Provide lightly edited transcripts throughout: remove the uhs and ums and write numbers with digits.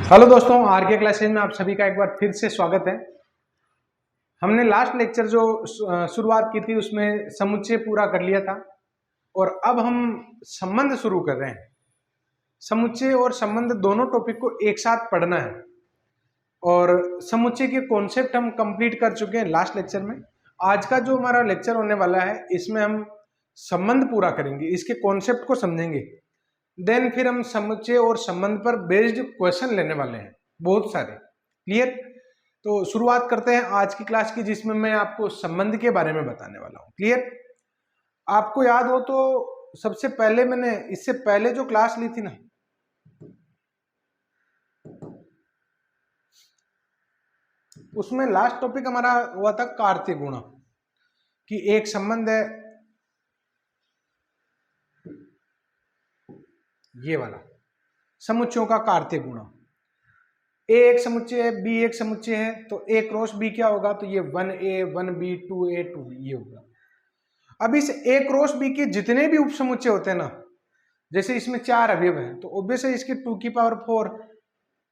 Hello दोस्तों, are के classes में आप सभी का एक बार फिर से स्वागत है। हमने लास्ट लेक्चर जो शुरुआत की थी उसमें समुच्चय पूरा कर लिया था और अब हम संबंध शुरू कर रहे हैं। समुच्चय और संबंध दोनों टॉपिक को एक साथ पढ़ना है और समुच्चय के कॉन्सेप्ट हम कंप्लीट कर चुके हैं लास्ट लेक्चर में। आज का जो हमारा लेक्चर होने वाला है इसमें हम संबंध पूरा करेंगे, इसके कॉन्सेप्ट को समझेंगे। देन फिर हम समुच्चय और संबंध पर बेस्ड क्वेश्चन लेने वाले हैं, बहुत सारे। क्लियर? तो शुरुआत करते हैं आज की क्लास की, जिसमें मैं आपको संबंध के बारे में बताने वाला हूं। क्लियर? आपको याद हो तो सबसे पहले मैंने इससे पहले जो क्लास ली थी ना, उसमें लास्ट टॉपिक हमारा हुआ था कार्तीय गुणा, कि एक संबंध है ये वाला, समुच्चयों का कार्तीय गुणा। ए एक समुच्चय है, बी एक समुच्चय है, तो ए क्रॉस बी क्या होगा? तो ये 1a 1b 2a 2b ये होगा। अब इस ए क्रॉस बी के जितने भी उप समुच्चय होते हैं ना, जैसे इसमें 4 अवयव हैं, तो ऑब्वियसली इसके 2 की पावर 4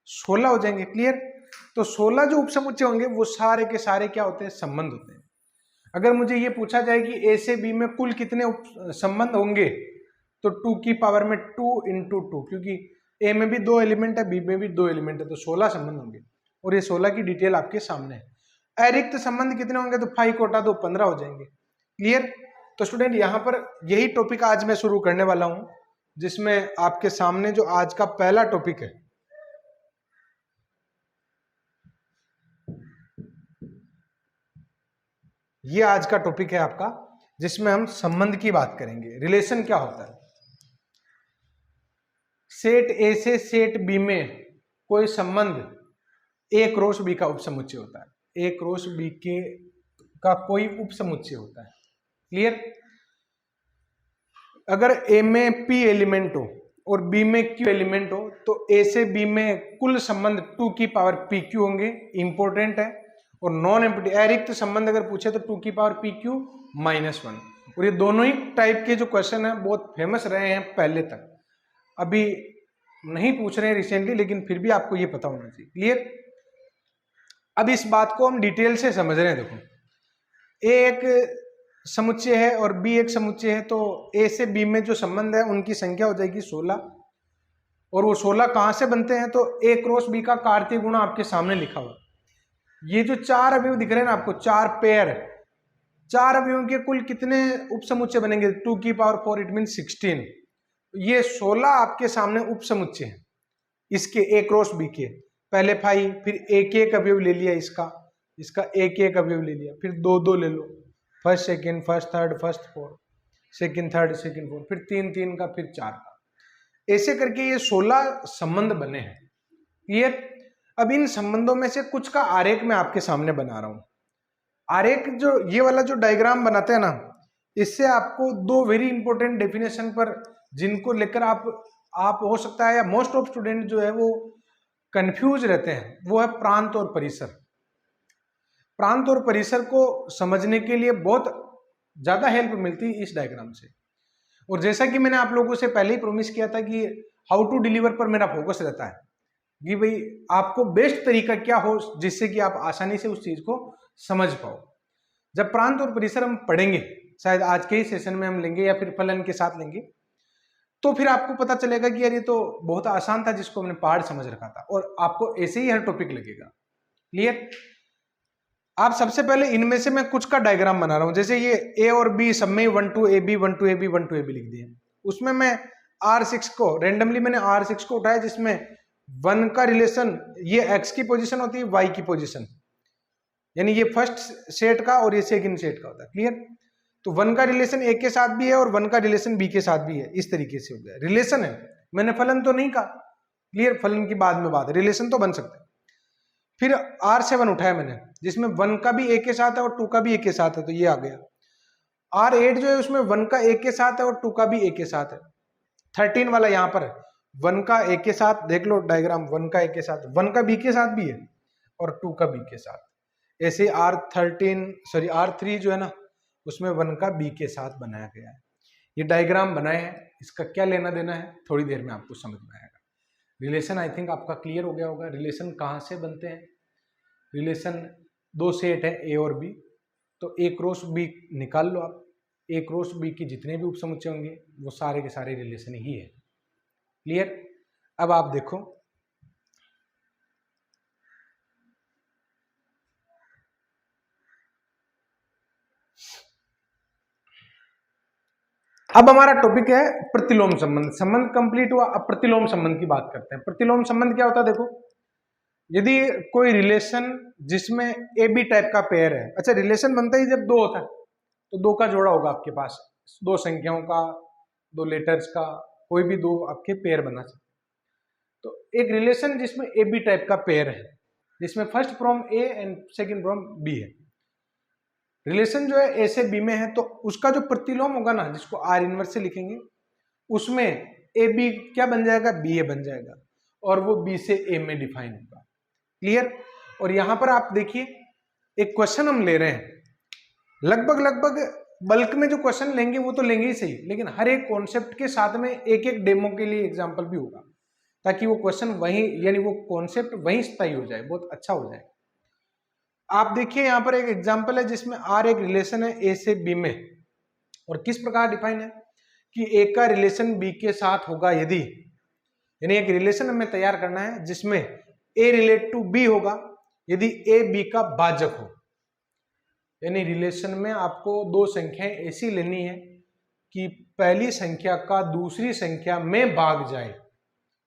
16 हो जाएंगे। क्लियर? तो 16 जो उप समुच्चय होंगे वो सारे के सारे क्या होते हैं? संबंध होते हैं। अगर मुझे ये पूछा जाए कि ए से बी में कुल कितने उप संबंध होंगे, तो 2 की पावर में 2 × 2, क्योंकि ए में भी 2 एलिमेंट है, बी में भी 2 एलिमेंट है, तो 16 संबंध होंगे और ये 16 की डिटेल आपके सामने है। अरिक्त संबंध कितने होंगे? तो 5 कोटा 2 15 हो जाएंगे। क्लियर? तो स्टूडेंट यहाँ पर यही टॉपिक आज मैं शुरू करने वाला हूं, जिसमें आपके सामने जो आज का पहला टॉपिक है, ये आज का टॉपिक है आपका, जिसमें हम संबंध की बात करेंगे। रिलेशन क्या होता है? सेट ए से सेट बी में कोई संबंध ए क्रॉस बी का उपसमुच्चय होता है। ए क्रॉस बी के का कोई उपसमुच्चय होता है। क्लियर? अगर ए में पी एलिमेंट हो और बी में क्यू एलिमेंट हो, तो ए से बी में कुल संबंध 2 की पावर पी क्यू होंगे। इंपॉर्टेंट है। और नॉन एम्प्टी अरिक्त संबंध अगर पूछे तो 2 की पावर पी क्यू -1। और ये दोनों ही टाइप के जो क्वेश्चन है बहुत फेमस रहे हैं पहले तक, अभी नहीं पूछ रहे हैं रिसेंटली, लेकिन फिर भी आपको ये पता होना चाहिए। क्लियर? अब इस बात को हम डिटेल से समझ रहे हैं। देखो, ए एक समुच्चय है और बी एक समुच्चय है, तो ए से बी में जो संबंध है उनकी संख्या हो जाएगी 16। और वो 16 कहां से बनते हैं? तो ए क्रॉस बी का कार्तीय गुणा आपके सामने लिखा हुआ। ये जो 4 अवयव दिख रहे हैं ना आपको, 4 पेयर, 4 अवयवों के कुल कितने उपसमुच्चय बनेंगे? 2 की पावर 4, इट मीन 16। ये 16 आपके सामने उपसमुच्चय हैं इसके ए क्रॉस बी के। पहले 5, फिर एक अवयव ले लिया इसका एक अवयव ले लिया, फिर 2 ले लो, first second first third first fourth, second third second fourth, फिर 3 का, फिर 4 का। ऐसे करके ये 16 संबंध बने हैं। क्लियर? अब इन संबंधों में से कुछ का आरेख मैं आपके सामने बना रहा हूं। आरेख जो ये वाला जो डायग्राम बनाते हैं ना, इससे आपको 2 वेरी इंपॉर्टेंट डेफिनेशन पर, जिनको लेकर आप हो सकता है या मोस्ट ऑफ स्टूडेंट जो है वो कंफ्यूज रहते हैं, वो है प्रांत और परिसर। प्रांत और परिसर को समझने के लिए बहुत ज्यादा हेल्प मिलती है इस डायग्राम से। और जैसा कि मैंने आप लोगों से पहले ही प्रॉमिस किया था कि हाउ टू डिलीवर पर मेरा फोकस रहता है, कि भाई आपको बेस्ट तरीका क्या हो जिससे कि आप आसानी से उस चीज को समझ पाओ। जब प्रांत और परिसर हम पढ़ेंगे, शायद आज के ही सेशन में हम लेंगे या फिर फलन के साथ लेंगे, तो फिर आपको पता चलेगा कि यार ये तो बहुत आसान था जिसको हमने पहाड़ समझ रखा था, और आपको ऐसे ही हर टॉपिक लगेगा। क्लियर? आप सबसे पहले इनमें से मैं कुछ का डायग्राम बना रहा हूं। जैसे ये ए और बी सब में 1 2 AB 1 2 AB 1 2 AB लिख दिए। उसमें मैं R6 को रेंडमली मैंने R6 को उठाया, जिसमें 1 का रिलेशन, ये x की पोजीशन होती है, y की पोजीशन, यानी ये फर्स्ट सेट का और ये सेकंड सेट का होता है। क्लियर? तो 1 का रिलेशन ए के साथ भी है और 1 का रिलेशन बी के साथ भी है। इस तरीके से हो गया, रिलेशन है, मैंने फलन तो नहीं कहा। क्लियर? फलन की बाद में बात है, रिलेशन तो बन सकता है। फिर R7 उठाया मैंने, जिसमें 1 का भी ए के साथ है और 2 का भी ए के साथ है, तो ये आ गया। R8 जो है उसमें 1 का ए के साथ है और 2 का भी ए के साथ है। 13 वाला यहाँ पर 1 का ए के साथ, देख लो डायग्राम, 1 का ए के साथ, 1 का बी के साथ भी है और 2 का बी के साथ। ऐसे R3 जो है ना, उसमें 1 का बी के साथ बनाया गया है। ये डायग्राम बनाए हैं, इसका क्या लेना देना है थोड़ी देर में आपको समझ में आएगा। रिलेशन आई थिंक आपका क्लियर हो गया होगा। रिलेशन कहाँ से बनते हैं? रिलेशन दो सेट है ए और बी, तो ए क्रॉस बी निकाल लो आप। ए क्रॉस बी की जितने भी उपसमुच्चय होंगे वो सारे के सारे रिलेशन ही है। क्लियर? अब आप देखो, अब हमारा टॉपिक है प्रतिलोम संबंध। संबंध कंप्लीट हुआ, अब प्रतिलोम संबंध की बात करते हैं। प्रतिलोम संबंध क्या होता है? देखो, यदि कोई रिलेशन जिसमें ए बी टाइप का पेयर है, अच्छा रिलेशन बनता ही जब दो होता है, तो दो का जोड़ा होगा आपके पास, दो संख्याओं का, दो लेटर्स का, कोई भी दो आपके पेयर बना सकते। तो एक रिलेशन जिसमें ए बी टाइप का पेयर है, जिसमें first from A and second from B है, रिलेशन जो है ए से बी में है, तो उसका जो प्रतिलोम होगा ना, जिसको आर इनवर्स से लिखेंगे, उसमें ए बी क्या बन जाएगा? बी ए बन जाएगा, और वो बी से ए में डिफाइन होगा। क्लियर? और यहां पर आप देखिए, एक क्वेश्चन हम ले रहे हैं, लगभग बल्क में जो क्वेश्चन लेंगे वो तो लेंगे ही सही, लेकिन हर एक कॉन्सेप्ट के साथ में एक एक डेमो के लिए एग्जांपल भी होगा, ताकि वो क्वेश्चन वहीं, यानी वो कॉन्सेप्ट वहीं स्थायी हो जाए, बहुत अच्छा हो जाए। आप देखिए यहां पर एक एग्जांपल है जिसमें आर एक रिलेशन है ए से बी में, और किस प्रकार डिफाइन है कि ए का रिलेशन बी के साथ होगा यदि, यानी एक रिलेशन हमें तैयार करना है जिसमें ए रिलेट टू बी होगा यदि ए बी का भाजक हो। यानी रिलेशन में आपको दो संख्याएं ऐसी लेनी है कि पहली संख्या का दूसरी संख्या में भाग जाए,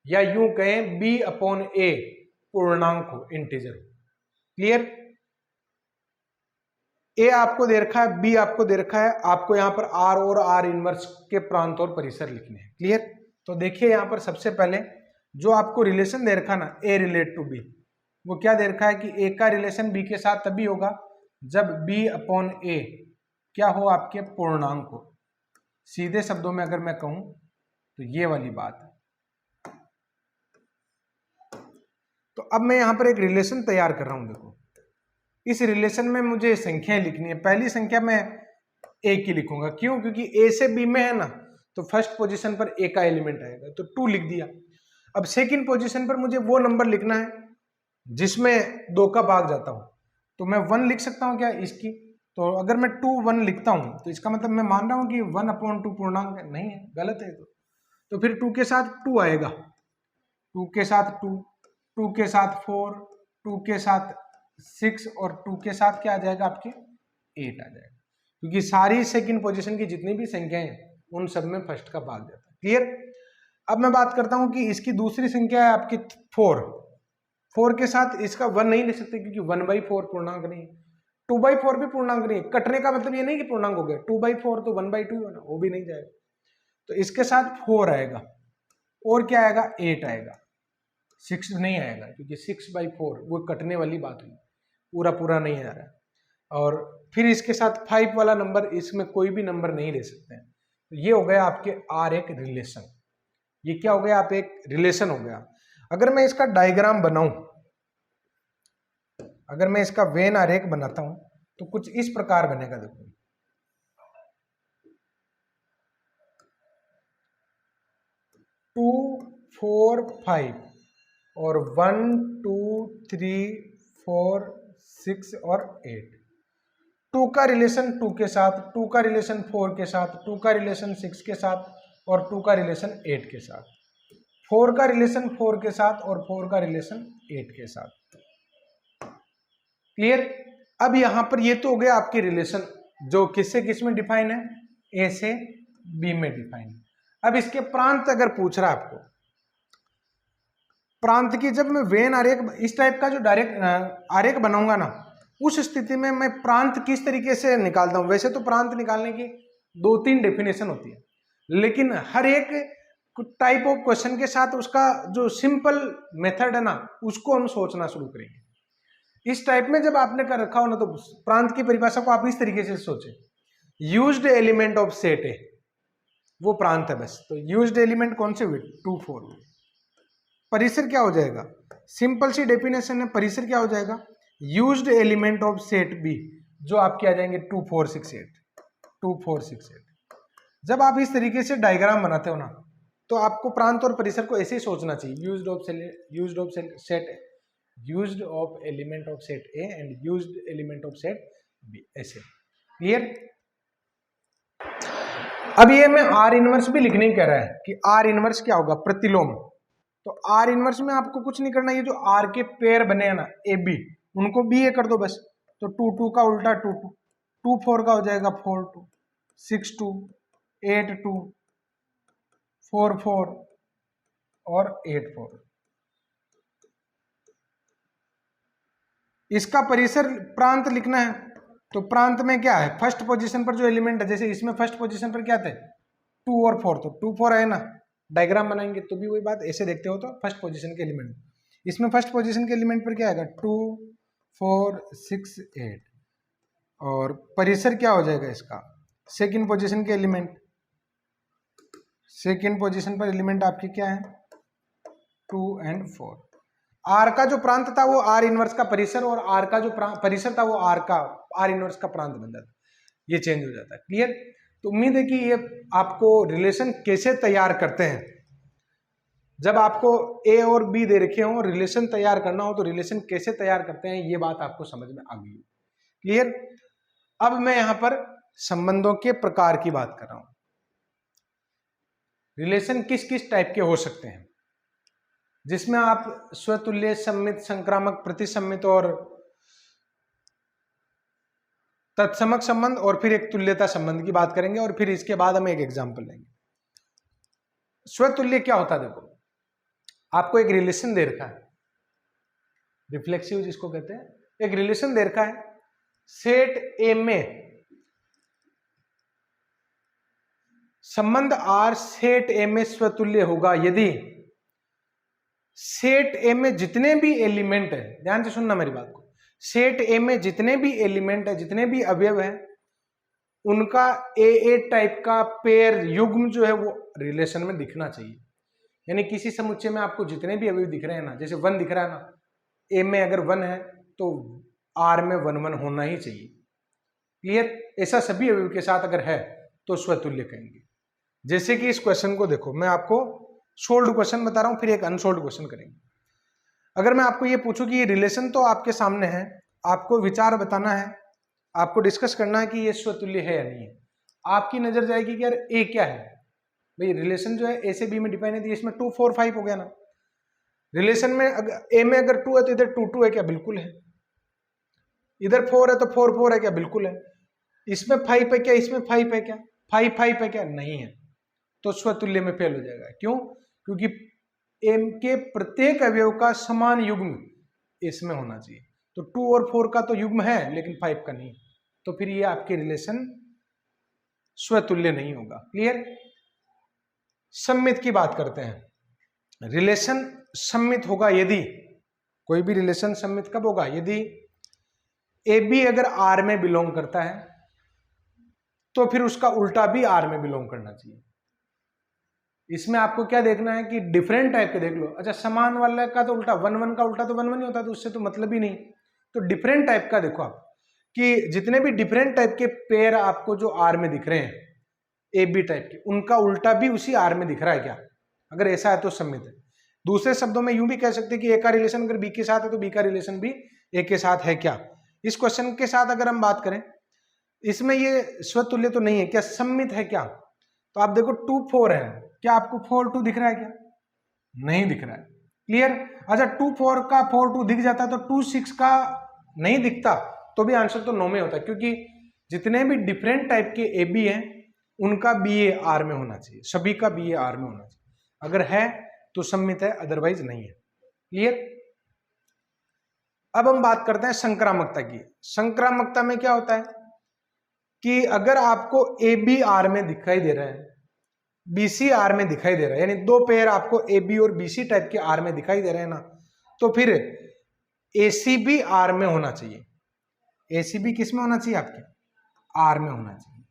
या यूं कहें बी अपॉन ए पूर्णांक हो, इंटीजर हो। क्लियर? ए आपको दे रखा है, बी आपको दे रखा है, आपको यहां पर आर और आर इनवर्स के प्रांत और परिसर लिखने हैं। क्लियर? तो देखिए यहां पर सबसे पहले जो आपको रिलेशन दे रखा ना, ए रिलेट टू बी, वो क्या दे रखा है कि ए का रिलेशन बी के साथ तभी होगा जब बी अपॉन ए क्या हो? आपके पूर्णांक हो। सीधे शब्दों में अगर मैं कहूं तो ये वाली बात है। तो अब मैं यहां पर एक रिलेशन तैयार कर रहा हूं। देखो, इस रिलेशन में मुझे संख्याएं लिखनी है। पहली संख्या मैं ए की लिखूंगा, क्यों? क्योंकि ए से बी में है ना, तो फर्स्ट पोजीशन पर ए का एलिमेंट आएगा, तो 2 लिख दिया। अब सेकंड पोजीशन पर मुझे वो नंबर लिखना है जिसमें 2 का भाग जाता हूं, तो मैं 1 लिख सकता हूं क्या इसकी? तो अगर मैं 2 1 लिखता हूं तो इसका मतलब मैं मान रहा हूं कि 1/2 पूर्णांक है? नहीं है, गलत है। तो फिर 2 के साथ 2 आएगा, 2 के साथ 2, 2 के साथ 4, 2 के साथ 6, और 2 के साथ क्या आ जाएगा? आपके 8 आ जाएगा, क्योंकि सारी सेकंड पोजीशन की जितनी भी संख्याएं हैं उन सब में फर्स्ट का भाग जाता है। क्लियर? अब मैं बात करता हूं कि इसकी दूसरी संख्या है आपकी 4। 4 के साथ इसका 1 नहीं लिख सकते, क्योंकि 1/4 पूर्णांक नहीं है, 2/4 भी पूर्णांक नहीं है। कटने का मतलब ये नहीं कि पूर्णांक हो गया, 2/4 तो 1/2 है ना, वो भी नहीं जाएगा। तो इसके साथ 4 आएगा, और क्या आएगा? 8 आएगा, 6 नहीं आएगा, क्योंकि 6/4 वो कटने वाली बात हुई, पूरा पूरा नहीं आ रहा है। और फिर इसके साथ 5 वाला नंबर, इसमें कोई भी नंबर नहीं ले सकते हैं। तो ये हो गया आपके आर एक रिलेशन। ये क्या हो गया? आप एक रिलेशन हो गया। अगर मैं इसका डायग्राम बनाऊं, अगर मैं इसका वेन आरेख बनाता हूं तो कुछ इस प्रकार बनेगा। देखो, 2 4 5 और 1 2 3 4 6 और 8। 2 का रिलेशन 2 के साथ, 2 का रिलेशन 4 के साथ, 2 का रिलेशन 6 के साथ, और 2 का रिलेशन 8 के साथ, 4 का रिलेशन 4 के साथ, और 4 का रिलेशन 8 के साथ। क्लियर? अब यहां पर ये तो हो गया आपके रिलेशन जो किससे किस में डिफाइन है? ए से बी में डिफाइन है। अब इसके प्रांत अगर पूछ रहा है आपको, प्रांत की जब मैं वेन आरेख इस टाइप का जो डायरेक्ट आरेख बनाऊंगा ना, उस स्थिति में मैं प्रांत किस तरीके से निकालता हूं? वैसे तो प्रांत निकालने की 2-3 डेफिनेशन होती है, लेकिन हर एक टाइप ऑफ क्वेश्चन के साथ उसका जो सिंपल मेथड है ना, उसको हम सोचना शुरू करेंगे। इस टाइप में जब आपने कर रखा हो ना, तो प्रांत की परिभाषा को आप इस तरीके से सोचें, यूज्ड एलिमेंट ऑफ सेट ए, वो प्रांत है बस। तो यूज्ड एलिमेंट कौन से हुए? 2 4। परिसर क्या हो जाएगा? सिंपल सी डेफिनेशन है, परिसर क्या हो जाएगा? Used element of set B, जो आपके आ जाएंगे 2 4 6 8, 2 4 6 8। जब आप इस तरीके से डायग्राम बनाते हो ना, तो आपको प्रांत और परिसर को ऐसे ही सोचना चाहिए, used of element of set A and used element of set B, ऐसे। क्लियर? अब ये मैं आर इनवर्स भी लिखने ही कह रहा है कि आर इनवर्स क्या होगा, प्रतिलोम। तो आर इनवर्स में आपको कुछ नहीं करना, ये जो आर के पेयर बने हैं ना ए बी, उनको बी ए कर दो बस। तो 2 2 का उल्टा 2 2, 2 4 का हो जाएगा 4 2, 6 2, 8 2, 4 4 और 8 4। इसका परिसर प्रांत लिखना है, तो प्रांत में क्या है, फर्स्ट पोजीशन पर जो एलिमेंट है, जैसे इसमें फर्स्ट पोजीशन पर क्या थे 2 और 4, तो 2 4 है ना, डायग्राम बनाएंगे तो भी वही बात, ऐसे देखते हो तो फर्स्ट पोजीशन के एलिमेंट, इसमें फर्स्ट पोजीशन के एलिमेंट पर क्या आएगा 2 4 6 8, और परिसर क्या हो जाएगा इसका, सेकंड पोजीशन के एलिमेंट, सेकंड पोजीशन पर एलिमेंट आपके क्या है 2 और 4। आर का जो प्रांत था वो आर इनवर्स का परिसर, और आर का जो परिसर था वो आर इनवर्स का प्रांत बन जाता है, ये चेंज हो जाता है। क्लियर? तो उम्मीद है कि ये आपको रिलेशन कैसे तैयार करते हैं, जब आपको ए और बी दे रखे हो, रिलेशन तैयार करना हो तो रिलेशन कैसे तैयार करते हैं, ये बात आपको समझ में आ गई। क्लियर? अब मैं यहां पर संबंधों के प्रकार की बात कर रहा हूं, रिलेशन किस किस टाइप के हो सकते हैं, जिसमें आप स्वतुल्य, सम्मित, संक्रामक, प्रतिसम्मित और तत्समक संबंध और फिर एक तुल्यता संबंध की बात करेंगे, और फिर इसके बाद हम एक एग्जांपल लेंगे। स्वतुल्य क्या होता है, देखो आपको एक रिलेशन दे रखा है, रिफ्लेक्सिव जिसको कहते हैं, एक रिलेशन दे रखा है, सेट ए में संबंध आर सेट ए में स्वतुल्य होगा यदि सेट ए में जितने भी एलिमेंट है, ध्यान से सुनना मेरी बात को, सेट ए में जितने भी एलिमेंट है, जितने भी अवयव हैं, उनका ए टाइप का पेयर युग्म जो है वो रिलेशन में दिखना चाहिए। यानी किसी समुच्चय में आपको जितने भी अवयव दिख रहे हैं ना, जैसे 1 दिख रहा है ना, ए में अगर 1 है तो आर में 1 1 होना ही चाहिए। क्लियर? ऐसा सभी अवयव के साथ अगर है तो स्वतुल्य कहेंगे। जैसे कि इस क्वेश्चन को देखो, मैं आपको सोल्व्ड क्वेश्चन बता रहा हूं, फिर एक अनसोल्व्ड क्वेश्चन करेंगे। अगर मैं आपको ये पूछूं कि ये रिलेशन तो आपके सामने है, आपको विचार बताना है, आपको डिस्कस करना है कि ये स्वतुल्य है या नहीं है, आपकी नजर जाएगी कि यार ए क्या है, भाई रिलेशन जो है ए से बी में डिफाइन है, इसमें 2 4 5 हो गया ना, रिलेशन में ए में अगर 2 है तो इधर 2 2 है क्या, बिल्कुल है, इधर 4 है तो 4 4 है क्या, बिल्कुल है, इसमें 5 है क्या, इसमें 5 है क्या, 5 5 है क्या, नहीं है, तो स्वतुल्य में फेल हो जाएगा। क्यों? क्योंकि एम के प्रत्येक अवयव का समान युग्म इसमें होना चाहिए, तो 2 और 4 का तो युग्म है लेकिन 5 का नहीं, तो फिर ये आपके रिलेशन स्वतुल्य नहीं होगा। क्लियर? सम्मित की बात करते हैं। रिलेशन सम्मित होगा यदि, कोई भी रिलेशन सम्मित कब होगा, यदि ए बी अगर आर में बिलोंग करता है तो फिर उसका उल्टा भी आर में बिलोंग करना चाहिए। इसमें आपको क्या देखना है कि डिफरेंट टाइप के देख लो। अच्छा, समान वाला का तो उल्टा 1 1 का उल्टा तो 1 1 ही होता, तो उससे तो मतलब ही नहीं। तो डिफरेंट टाइप का देखो आप कि जितने भी डिफरेंट टाइप के पेयर आपको जो आर में दिख रहे हैं ए बी टाइप के, उनका उल्टा भी उसी आर में दिख रहा है क्या, अगर ऐसा है तो सम्मित है। दूसरे शब्दों में यूं भी कह सकते हैं कि ए का रिलेशन अगर बी के साथ है तो बी का रिलेशन भी ए के साथ है क्या। इस क्वेश्चन के साथ अगर हम बात करें, इसमें ये स्वतुल्य तो नहीं है क्या, सम्मित है क्या, तो आप देखो 2 4 है, क्या आपको 4 2 दिख रहा है क्या, नहीं दिख रहा है। क्लियर? अच्छा, 2 4 का 4 2 दिख जाता तो 2 6 का नहीं दिखता तो भी आंसर तो 9 में होता, क्योंकि जितने भी डिफरेंट टाइप के ए बी हैं उनका बी ए आर में होना चाहिए, सभी का बी ए आर में होना चाहिए, अगर है तो सम्मित है, अदरवाइज नहीं है। क्लियर? अब हम बात करते हैं संक्रामकता की। संक्रामकता में क्या होता है कि अगर आपको ए बी आर में दिखाई दे रहा है, बीसी आर में दिखाई दे रहा है, यानी 2 पेयर आपको ए बी और बीसी टाइप के आर में दिखाई दे रहे हैं ना, तो फिर एसी भी आर में होना चाहिए। एसी भी किस में होना चाहिए, आपके आर में होना चाहिए।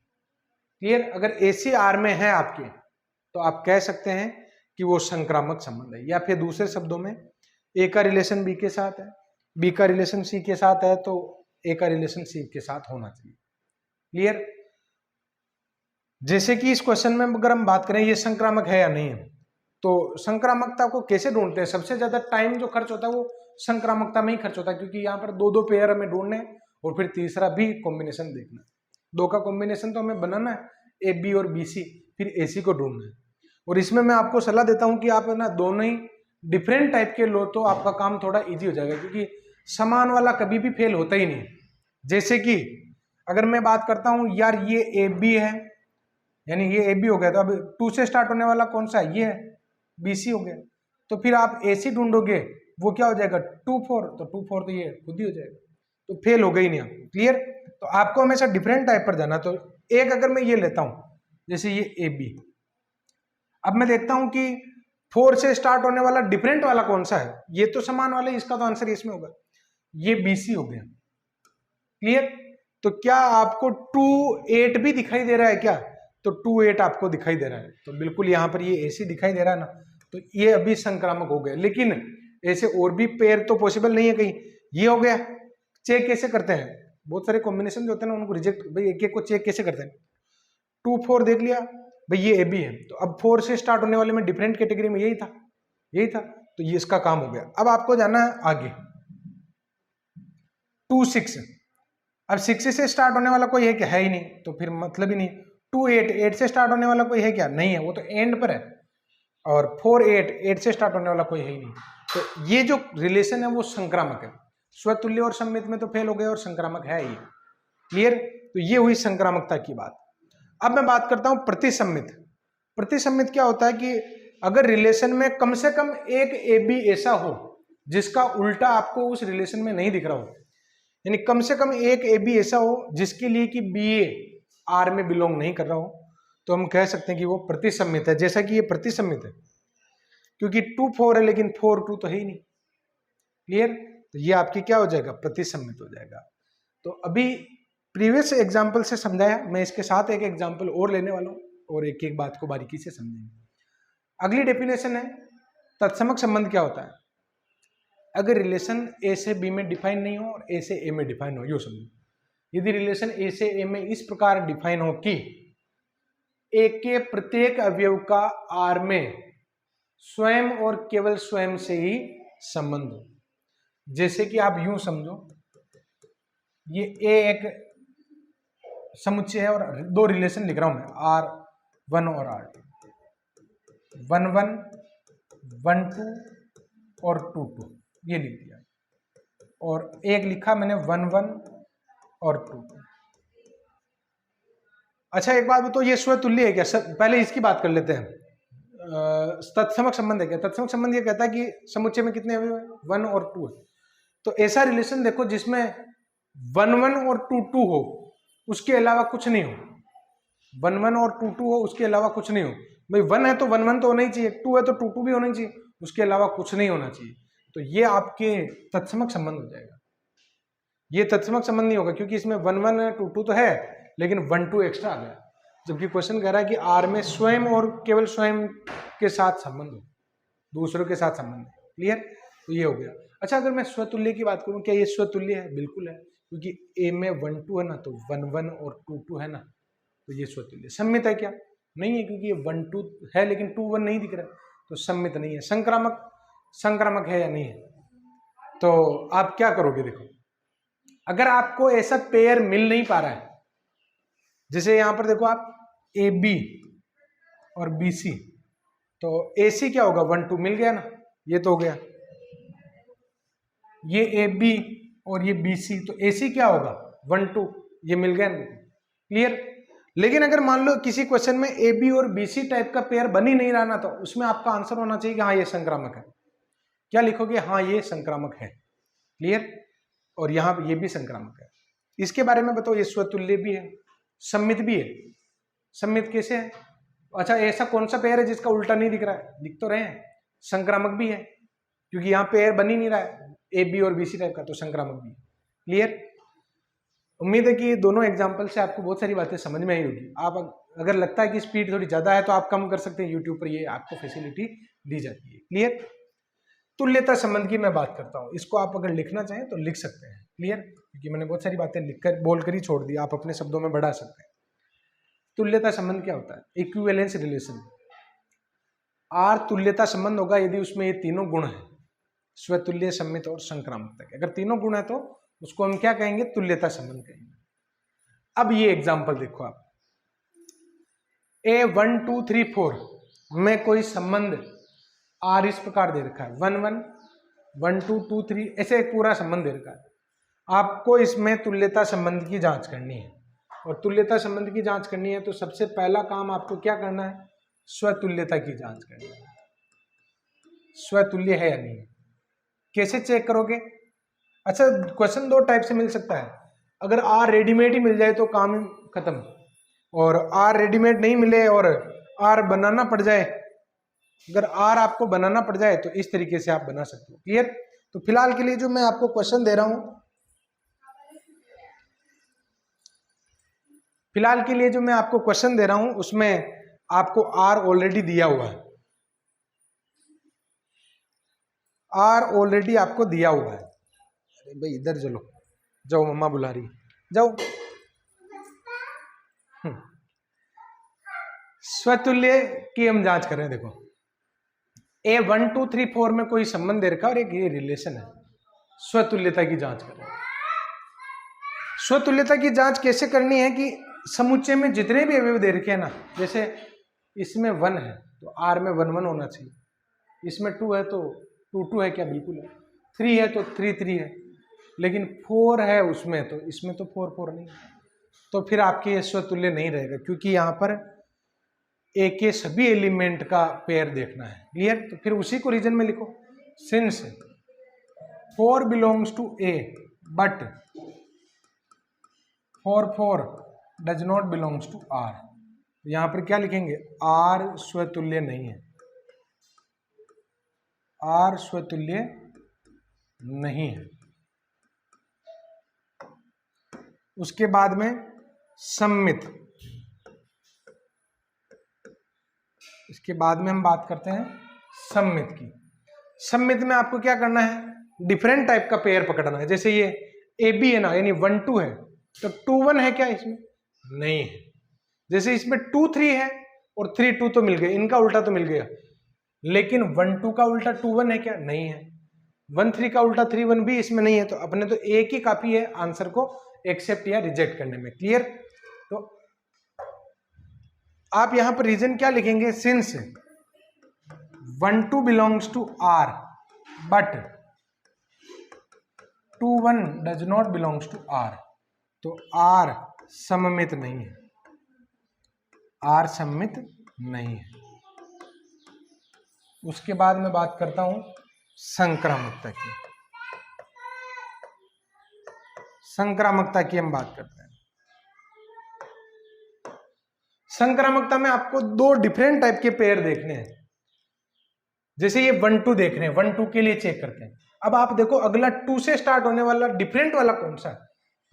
क्लियर? अगर एसी आर में है आपके तो आप कह सकते हैं कि वो संक्रामक संबंध है, या फिर दूसरे शब्दों में ए का रिलेशन बी के साथ है, बी का रिलेशन सी के साथ है, तो ए का रिलेशन सी के साथ होना चाहिए। क्लियर? जैसे कि इस क्वेश्चन में अगर हम बात करें ये संक्रामक है या नहीं है, तो संक्रामकता को कैसे ढूंढते हैं? सबसे ज्यादा टाइम जो खर्च होता है वो संक्रामकता में ही खर्च होता है, क्योंकि यहाँ पर दो दो पेयर हमें ढूंढने हैं और फिर तीसरा भी कॉम्बिनेशन देखना है। दो का कॉम्बिनेशन तो हमें बनाना है, ए बी और बी सी, फिर ए सी को ढूंढना है। और इसमें मैं आपको सलाह देता हूं कि आप ना दोनों ही डिफरेंट टाइप के लो तो आपका काम थोड़ा इजी हो जाएगा, क्योंकि समान वाला कभी भी फेल होता ही नहीं। जैसे कि अगर मैं बात करता हूं यार ये ए बी है, यानी ये ए बी हो गया, तो अब 2 से स्टार्ट होने वाला कौन सा है? ये है, बी सी हो गया। तो फिर आप ए सी ढूंढोगे, वो क्या हो जाएगा? 2 4, तो 2 4 तो ये खुद ही हो जाएगा, तो फेल हो गई नहीं आप। क्लियर? तो आपको हमेशा डिफरेंट टाइप पर जाना। तो एक अगर मैं ये लेता हूं, जैसे ये ए बी, अब मैं देखता हूं कि 4 से स्टार्ट होने वाला डिफरेंट वाला कौन सा है? ये तो समान वाला, इसका तो आंसर इसमें होगा, ये बी सी हो गया। क्लियर? तो क्या आपको 2 8 भी दिखाई दे रहा है क्या? तो 2 8 आपको दिखाई दे रहा है, तो बिल्कुल यहां पर ये ऐसे दिखाई दे रहा है ना, तो ये अभी संक्रामक हो गया। लेकिन ऐसे और भी पेयर तो पॉसिबल नहीं है कहीं। ये हो गया। चेक कैसे करते हैं? बहुत सारे कॉम्बिनेशन जो होते हैं ना उनको रिजेक्ट, भाई एक एक को चेक कैसे करते हैं? 2 4 देख लिया भाई, ये ए बी है, तो अब 4 से स्टार्ट होने वाले में डिफरेंट कैटेगरी में यही था, तो ये इसका काम हो गया। अब आपको जाना है आगे 2 6। अब 6 से स्टार्ट होने वाला कोई है क्या? है ही नहीं, तो फिर मतलब ही नहीं। 2 8, 8 से स्टार्ट होने वाला कोई है क्या? नहीं है, वो तो एंड पर है। और 4 8, 8 से स्टार्ट होने वाला कोई है ही नहीं। तो ये जो रिलेशन है वो संक्रामक है। स्वतुल्य और सम्मित में तो फेल हो गए और संक्रामक है ये। क्लियर? तो ये हुई संक्रामकता की बात। अब मैं बात करता हूं प्रतिसम्मित। प्रतिसम्मित क्या होता है कि अगर रिलेशन में कम से कम एक ए बी ऐसा हो जिसका उल्टा आपको उस रिलेशन में नहीं दिख रहा हो, यानी कम से कम एक ए बी ऐसा हो जिसके लिए कि बी ए आर में बिलोंग नहीं कर रहा हो, तो हम कह सकते हैं कि वो प्रतिसम्मित है। जैसा कि ये प्रतिसम्मित है क्योंकि 2 4 है लेकिन 4 2 तो है ही नहीं। क्लियर? तो ये आपकी क्या हो जाएगा? प्रतिसम्मित हो जाएगा। तो अभी प्रीवियस एग्जाम्पल से समझाया, मैं इसके साथ एक एग्जाम्पल और लेने वाला हूं और एक एक बात को बारीकी से समझेंगे। अगली डेफिनेशन है तत्समक संबंध। क्या होता है? अगर रिलेशन ए से बी में डिफाइन नहीं हो और ए से ए में डिफाइन हो, यूं समझो यदि रिलेशन ए से ए में इस प्रकार डिफाइन हो कि ए के प्रत्येक अवयव का आर में स्वयं और केवल स्वयं से ही संबंध हो। जैसे कि आप यूं समझो ये ए एक समुच्चय है और दो रिलेशन लिख रहा हूं मैं, R1 और R2, 1 1 1 2 और 2 2, ये लिख दिया। और एक लिखा मैंने 1 1 और 2 2। अच्छा एक बात बताओ, ये स्वतुल्य है क्या? पहले इसकी बात कर लेते हैं। तत्समक संबंध है क्या? तत्समक संबंध ये कहता है कि समुच्चय में कितने अवयव है? 1 और 2 है। तो ऐसा रिलेशन देखो जिसमें 1 1 और 2 2 हो, उसके अलावा कुछ नहीं हो। 1 1 और 2 2 हो, उसके अलावा कुछ नहीं हो। भाई 1 है तो 1 1 तो होना ही चाहिए, 2 है तो 2 2 भी होना ही चाहिए, उसके अलावा कुछ नहीं होना चाहिए। तो ये आपके तत्समक संबंध हो जाएगा। ये तत्समक संबंध नहीं होगा क्योंकि इसमें 1 1 है, 2 2 तो है, लेकिन 1 2 एक्स्ट्रा आ गया। जबकि क्वेश्चन कह रहा है कि आर में स्वयं और केवल स्वयं के साथ संबंध हो, दूसरों के साथ संबंध। क्लियर? तो ये हो गया। अच्छा अगर मैं स्वतुल्य की बात करूं, क्या ये स्वतुल्य है? बिल्कुल है, क्योंकि ए में 1 2 है ना, तो 1 1 और 2 2 है ना, तो ये स्वतुल्य। सम्मित है क्या? नहीं है, क्योंकि ये 1 2 है लेकिन 2 1 नहीं दिख रहा, तो सम्मित नहीं है। संक्रामक है या नहीं है? तो आप क्या करोगे? देखो अगर आपको ऐसा पेयर मिल नहीं पा रहा है, जैसे यहां पर देखो आप ए बी और बी सी, तो ए सी क्या होगा? 1 2 मिल गया ना, ये तो हो गया। ये ए बी और ये बी सी, तो ए सी क्या होगा? 1 2, ये मिल गया ना। क्लियर? लेकिन अगर मान लो किसी क्वेश्चन में ए बी और बी सी टाइप का पेयर बन ही नहीं रहा ना, तो उसमें आपका आंसर होना चाहिए कि हाँ ये संक्रामक है। क्या लिखोगे? हाँ ये संक्रामक है। क्लियर? और यहां पर ये भी संक्रामक है। इसके बारे में बताओ, ये स्वतुल्य भी है, सम्मित भी है। सम्मित कैसे है? अच्छा ऐसा कौन सा पेयर है जिसका उल्टा नहीं दिख रहा है? दिख तो रहे हैं। संक्रामक भी है क्योंकि यहाँ पेयर बन ही नहीं रहा है ए बी और बी सी टाइप का, तो संक्रामक भी है। क्लियर? उम्मीद है कि दोनों एग्जाम्पल से आपको बहुत सारी बातें समझ में आई होगी। आप अगर लगता है कि स्पीड थोड़ी ज्यादा है तो आप कम कर सकते हैं, यूट्यूब पर ये आपको फैसिलिटी दी जाती है। क्लियर? तुल्यता संबंध की मैं बात करता हूं, इसको आप अगर लिखना चाहें तो लिख सकते हैं। क्लियर? क्योंकि मैंने बहुत सारी बातें लिखकर बोलकर ही छोड़ दी, आप अपने शब्दों में बढ़ा सकते हैं। तुल्यता संबंध क्या होता है? Equivalence relation. आर तुल्यता संबंध होगा यदि उसमें ये तीनों गुण है, स्वतुल्य, सम्मित और संक्रामकता। अगर तीनों गुण है तो उसको हम क्या कहेंगे, तुल्यता संबंध कहेंगे। अब ये एग्जाम्पल देखो आप, A1 2 3 4 में कोई संबंध आर इस प्रकार दे रखा है, 1 1 1 2 2 3 ऐसे एक पूरा संबंध दे रखा है। आपको इसमें तुल्यता संबंध की जांच करनी है, और तुल्यता संबंध की जांच करनी है तो सबसे पहला काम आपको क्या करना है, स्वतुल्यता की जांच करनी है, स्वतुल्य है या नहीं। कैसे चेक करोगे? अच्छा, क्वेश्चन दो टाइप से मिल सकता है। अगर आर रेडीमेड ही मिल जाए तो काम खत्म, और आर रेडीमेड नहीं मिले और आर बनाना पड़ जाए, अगर आर आपको बनाना पड़ जाए तो इस तरीके से आप बना सकते हो। क्लियर? तो फिलहाल के लिए जो मैं आपको क्वेश्चन दे रहा हूं, उसमें आपको आर ऑलरेडी दिया हुआ है, आर ऑलरेडी आपको दिया हुआ है। अरे भाई इधर चलो, जाओ मम्मा बुला रही, जाओ। स्वतुल्य की हम जांच कर रहे हैं। देखो A1 2 3 4 में कोई संबंध दे रखा है और एक ये रिलेशन है, स्वतुल्यता की जांच कर रहे हैं। स्वतुल्यता की जांच कैसे करनी है कि समुच्चय में जितने भी अवयव दे रखे हैं ना, जैसे इसमें 1 है तो R में 1 1 होना चाहिए, इसमें 2 है तो 2 2 है क्या? बिल्कुल है। 3 है तो 3 3 है, लेकिन 4 है उसमें तो इसमें तो 4 4 नहीं, तो फिर आपके ये स्वतुल्य नहीं रहेगा, क्योंकि यहाँ पर ए के सभी एलिमेंट का पेयर देखना है। क्लियर? तो फिर उसी को रीजन में लिखो, since 4 belongs to A but 4 does not belongs to R. यहां पर क्या लिखेंगे? आर स्वतुल्य नहीं है, आर स्वतुल्य नहीं है। उसके बाद में सम्मित, इसके बाद में हम बात करते हैं सम्मित की। सम्मित में आपको क्या करना है, डिफरेंट टाइप का पेयर पकड़ना है। जैसे ये ए बी है ना, यानी 1 2 है तो 2 1 है क्या? इसमें नहीं है। जैसे इसमें 2 3 है और 3 2 तो मिल गए, इनका उल्टा तो मिल गया, लेकिन 1 2 का उल्टा 2 1 है क्या? नहीं है। 1 3 का उल्टा 3 1 भी इसमें नहीं है, तो अपने तो एक ही काफी है आंसर को एक्सेप्ट या रिजेक्ट करने में। क्लियर? तो आप यहां पर रीजन क्या लिखेंगे? Since 1 2 belongs to R but 2 1 does not belongs to R, तो आर सममित नहीं है, आर सममित नहीं है। उसके बाद मैं बात करता हूं संक्रामकता की। संक्रामकता की हम बात करते हैं। संक्रामकता में आपको दो डिफरेंट टाइप के पेयर देखने हैं। जैसे ये 1 2 देख रहे हैं, 1 2 के लिए चेक करते हैं। अब आप देखो अगला 2 से स्टार्ट होने वाला डिफरेंट वाला कौन सा है?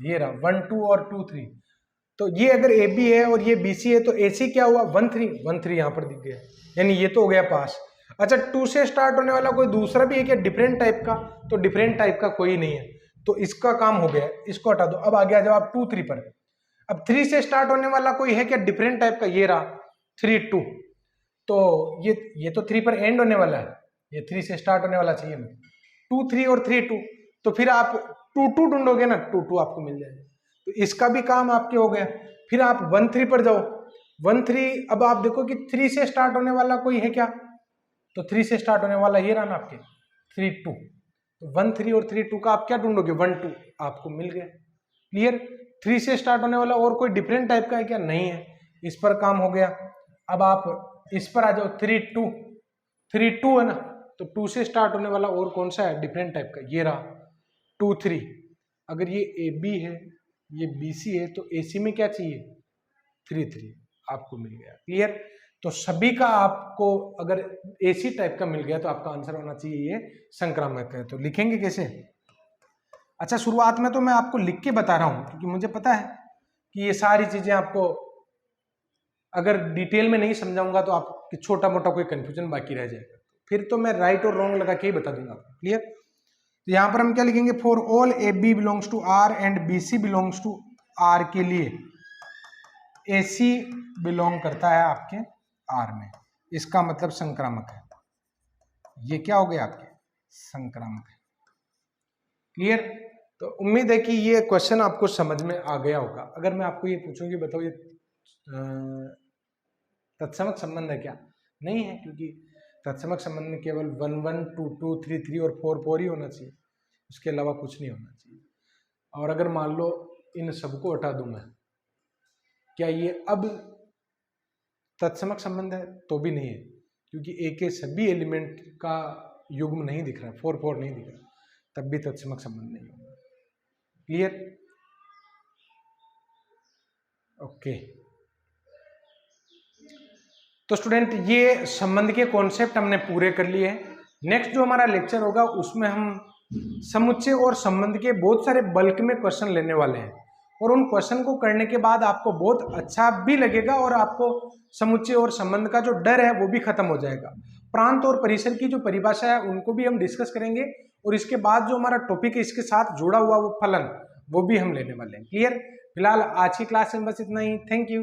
ये रहा 1 2 और 2 3। तो ये अगर ए बी है और ये बी सी है तो ए सी क्या हुआ? 1 3 1 3 यहां पर दिख गया, यानी ये तो हो गया पास। अच्छा, 2 से स्टार्ट होने वाला कोई दूसरा भी है क्या डिफरेंट टाइप का? तो डिफरेंट टाइप का कोई नहीं है, तो इसका काम हो गया, इसको हटा दो। अब आगे आ जाओ आप 2 3 पर। अब 3 से स्टार्ट होने वाला कोई है क्या डिफरेंट टाइप का? ये रहा 3 2, तो ये तो 3 पर एंड होने वाला है, ये 3 से स्टार्ट होने वाला चाहिए हमें। 2 3 और 3 2, तो फिर आप 2 2 ढूंढोगे ना, 2 2 आपको मिल जाएगा, तो इसका भी काम आपके हो गया। फिर आप 1 3 पर जाओ, 1 3। अब आप देखो कि 3 से स्टार्ट होने वाला कोई है क्या? तो 3 से स्टार्ट होने वाला ये रहा ना आपके 3 2, तो 1 3 और 3 2 का आप क्या ढूंढोगे? 1 2 आपको मिल गया। क्लियर? 3 से स्टार्ट होने वाला और कोई डिफरेंट टाइप का है क्या? नहीं है, इस पर काम हो गया। अब आप इस पर आ जाओ 3 2, 3 2 है ना, तो 2 से स्टार्ट होने वाला और कौन सा है डिफरेंट टाइप का? ये रहा 2 3। अगर ये ए बी है, ये बी सी है, तो ए सी में क्या चाहिए? 3 3 आपको मिल गया। क्लियर? तो सभी का आपको अगर एसी टाइप का मिल गया तो आपका आंसर होना चाहिए ये संक्रामक है। तो लिखेंगे कैसे? अच्छा, शुरुआत में तो मैं आपको लिख के बता रहा हूं क्योंकि मुझे पता है कि ये सारी चीजें आपको अगर डिटेल में नहीं समझाऊंगा तो आप छोटा मोटा कोई कंफ्यूजन बाकी रह जाएगा, फिर तो मैं राइट और रॉन्ग लगा के ही बता दूंगा। क्लियर? तो यहां पर हम क्या लिखेंगे? For all A B belongs to R and B C belongs to R के लिए ए सी बिलोंग करता है आपके आर में। इसका मतलब संक्रामक है। ये क्या हो गया आपके, संक्रामक है। क्लियर? तो उम्मीद है कि ये क्वेश्चन आपको समझ में आ गया होगा। अगर मैं आपको ये पूछूं कि बताओ ये तत्समक संबंध है क्या, नहीं है, क्योंकि तत्समक संबंध में केवल 1 1 2 2 3 3 और 4 4 ही होना चाहिए, उसके अलावा कुछ नहीं होना चाहिए। और अगर मान लो इन सबको हटा दूं मैं, क्या ये अब तत्समक संबंध है? तो भी नहीं है, क्योंकि ए के सभी एलिमेंट का युग्म नहीं दिख रहा, 4 4 नहीं दिख रहा, तब भी तत्समक संबंध नहीं होगा। क्लियर? ओके। तो स्टूडेंट ये संबंध के कॉन्सेप्ट हमने पूरे कर लिए हैं। नेक्स्ट जो हमारा लेक्चर होगा उसमें हम समुच्चय और संबंध के बहुत सारे बल्क में क्वेश्चन लेने वाले हैं, और उन क्वेश्चन को करने के बाद आपको बहुत अच्छा भी लगेगा और आपको समुच्चय और संबंध का जो डर है वो भी खत्म हो जाएगा। प्रांत और परिसर की जो परिभाषा है उनको भी हम डिस्कस करेंगे, और इसके बाद जो हमारा टॉपिक है इसके साथ जुड़ा हुआ वो फलन, वो भी हम लेने वाले हैं। क्लियर? फिलहाल आज की क्लास में बस इतना ही। Thank you.